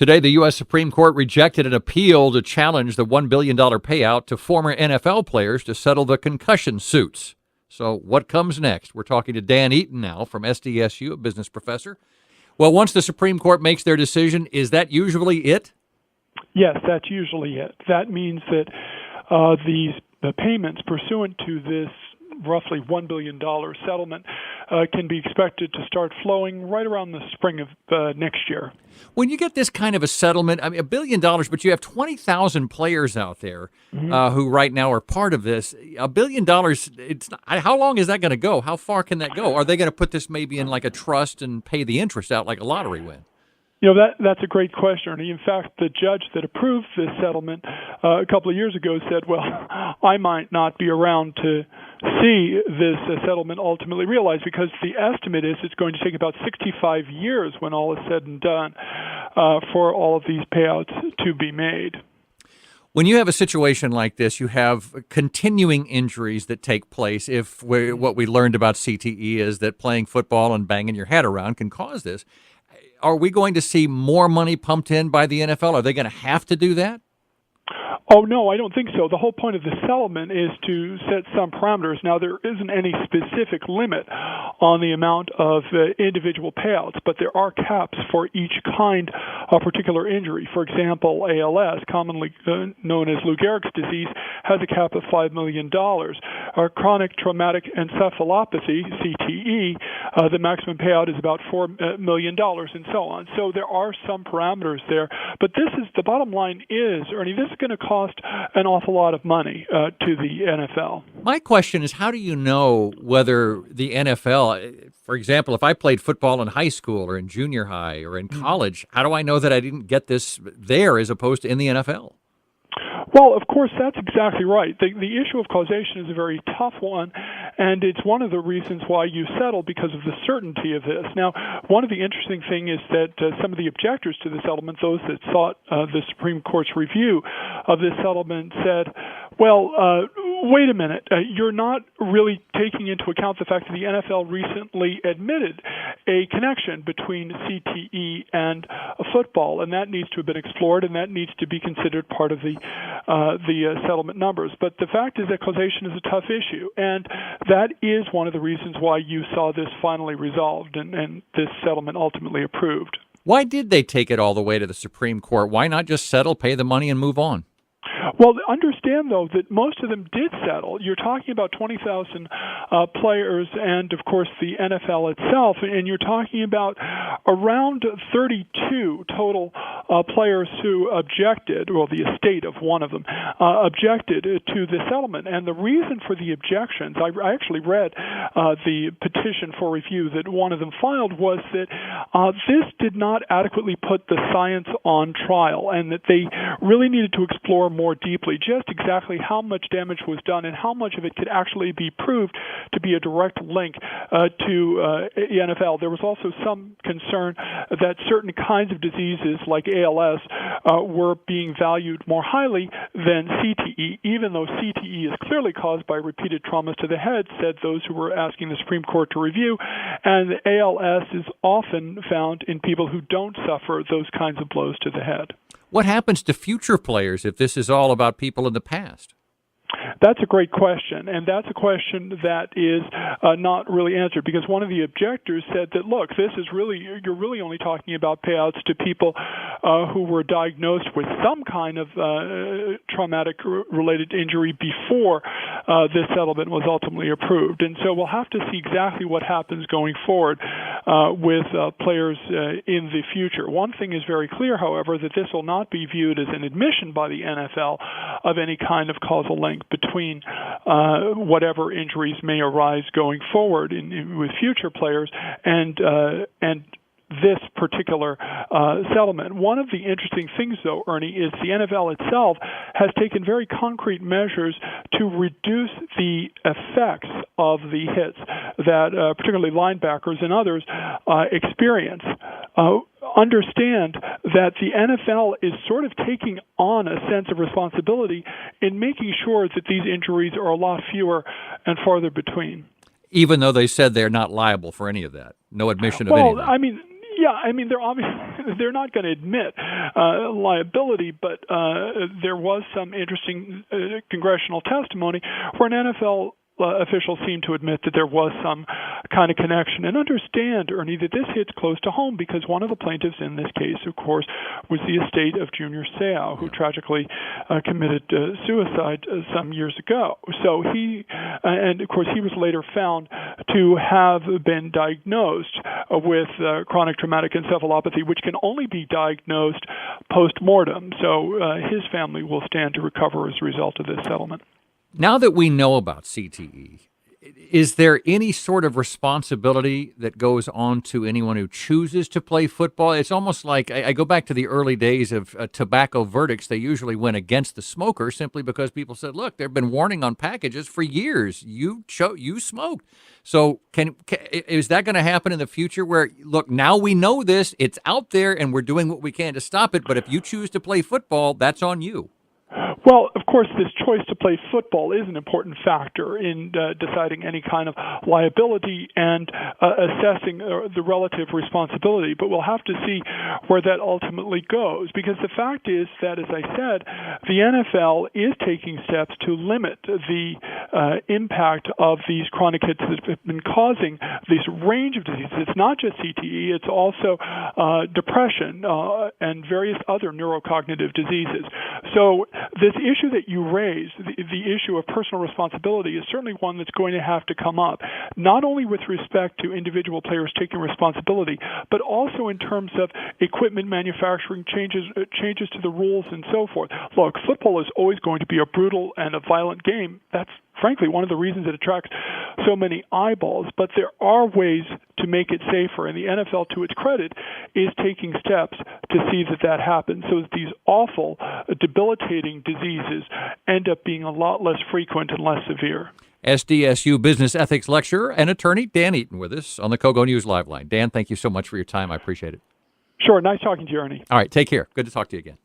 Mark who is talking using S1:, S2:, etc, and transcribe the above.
S1: Today, the U.S. Supreme Court rejected an appeal to challenge the $1 billion payout to former NFL players to settle the concussion suits. So what comes next? We're talking to Dan Eaton now from SDSU, a business professor. Well, once the Supreme Court makes their decision, is that usually it?
S2: Yes, that's usually it. That means that the payments pursuant to this roughly $1 billion settlement can be expected to start flowing right around the spring of next year.
S1: When you get this kind of a settlement, I mean, $1 billion, but you have 20,000 players out there who right now are part of this. $1 billion, it's not, how long is that going to go? How far can that go? Are they going to put this maybe in like a trust and pay the interest out like a lottery win?
S2: You know, that's a great question, Ernie. In fact, the judge that approved this settlement a couple of years ago said, well, I might not be around to see this settlement ultimately realized, because the estimate is it's going to take about 65 years when all is said and done for all of these payouts to be made.
S1: When you have a situation like this, you have continuing injuries that take place. If what we learned about CTE is that playing football and banging your head around can cause this. Are we going to see more money pumped in by the NFL? Are they going to have to do that?
S2: Oh, no, I don't think so. The whole point of the settlement is to set some parameters. Now, there isn't any specific limit on the amount of individual payouts, but there are caps for each kind of particular injury. For example, ALS, commonly known as Lou Gehrig's disease, has a cap of $5 million. Chronic traumatic encephalopathy, CTE, the maximum payout is about $4 million, and so on. So there are some parameters there. But the bottom line is, Ernie, this is going to cost an awful lot of money to the NFL.
S1: My question is, how do you know whether the NFL, for example, if I played football in high school or in junior high or in college, how do I know that I didn't get this there as opposed to in the NFL?
S2: Well, of course, that's exactly right. The issue of causation is a very tough one, and it's one of the reasons why you settle, because of the certainty of this. Now, one of the interesting things is that some of the objectors to the settlement, those that sought the Supreme Court's review of this settlement, said, well, wait a minute, you're not really taking into account the fact that the NFL recently admitted a connection between CTE and football, and that needs to have been explored, and that needs to be considered part of the settlement numbers. But the fact is that causation is a tough issue, and that is one of the reasons why you saw this finally resolved and this settlement ultimately approved.
S1: Why did they take it all the way to the Supreme Court? Why not just settle, pay the money, and move on?
S2: Well, understand, though, that most of them did settle. You're talking about 20,000 players and, of course, the NFL itself, and you're talking about around 32 total players who objected, well, the estate of one of them, objected to the settlement. And the reason for the objections, I actually read the petition for review that one of them filed, was that this did not adequately put the science on trial, and that they really needed to explore more deeply just exactly how much damage was done and how much of it could actually be proved to be a direct link to the NFL. There was also some concern that certain kinds of diseases like ALS were being valued more highly than CTE, even though CTE is clearly caused by repeated traumas to the head, said those who were asking the Supreme Court to review, and the ALS is often found in people who don't suffer those kinds of blows to the head.
S1: What happens to future players if this is all about people in the past?
S2: That's a great question, and that's a question that is not really answered, because one of the objectors said that, look, you're really only talking about payouts to people who were diagnosed with some kind of traumatic-related injury before this settlement was ultimately approved. And so we'll have to see exactly what happens going forward with players in the future. One thing is very clear, however, that this will not be viewed as an admission by the NFL of any kind of causal link between whatever injuries may arise going forward with future players and this particular settlement. One of the interesting things, though, Ernie, is the NFL itself has taken very concrete measures to reduce the effects of the hits that particularly linebackers and others experience. Understand that the NFL is sort of taking on a sense of responsibility in making sure that these injuries are a lot fewer and farther between.
S1: Even though they said they're not liable for any of that, no admission of any of that.
S2: Well, I mean, Yeah, I mean, they're not going to admit liability, but there was some interesting congressional testimony where an NFL officials seem to admit that there was some kind of connection. And understand, Ernie, that this hits close to home because one of the plaintiffs in this case, of course, was the estate of Junior Seau, who tragically committed suicide some years ago. So and of course, he was later found to have been diagnosed with chronic traumatic encephalopathy, which can only be diagnosed post-mortem. So his family will stand to recover as a result of this settlement.
S1: Now that we know about CTE, is there any sort of responsibility that goes on to anyone who chooses to play football? It's almost like I go back to the early days of tobacco verdicts. They usually went against the smoker simply because people said, look, there have been warning on packages for years. You smoked. So is that going to happen in the future where, look, now we know this, it's out there, and we're doing what we can to stop it, but if you choose to play football, that's on you?
S2: Well, of course, this choice to play football is an important factor in deciding any kind of liability and assessing the relative responsibility. But we'll have to see where that ultimately goes, because the fact is that, as I said, the NFL is taking steps to limit the impact of these chronic hits that have been causing this range of diseases. It's not just CTE, it's also depression and various other neurocognitive diseases. So this issue that you raised, the issue of personal responsibility, is certainly one that's going to have to come up, not only with respect to individual players taking responsibility, but also in terms of equipment manufacturing, changes to the rules and so forth. Look, football is always going to be a brutal and a violent game. That's frankly one of the reasons it attracts so many eyeballs, but there are ways to make it safer, and the NFL, to its credit, is taking steps to see that happens so that these awful, debilitating diseases end up being a lot less frequent and less severe.
S1: SDSU business ethics lecturer and attorney Dan Eaton with us on the KOGO News Live Line. Dan, thank you so much for your time. I appreciate it.
S2: Sure. Nice talking to you, Ernie.
S1: All right. Take care. Good to talk to you again.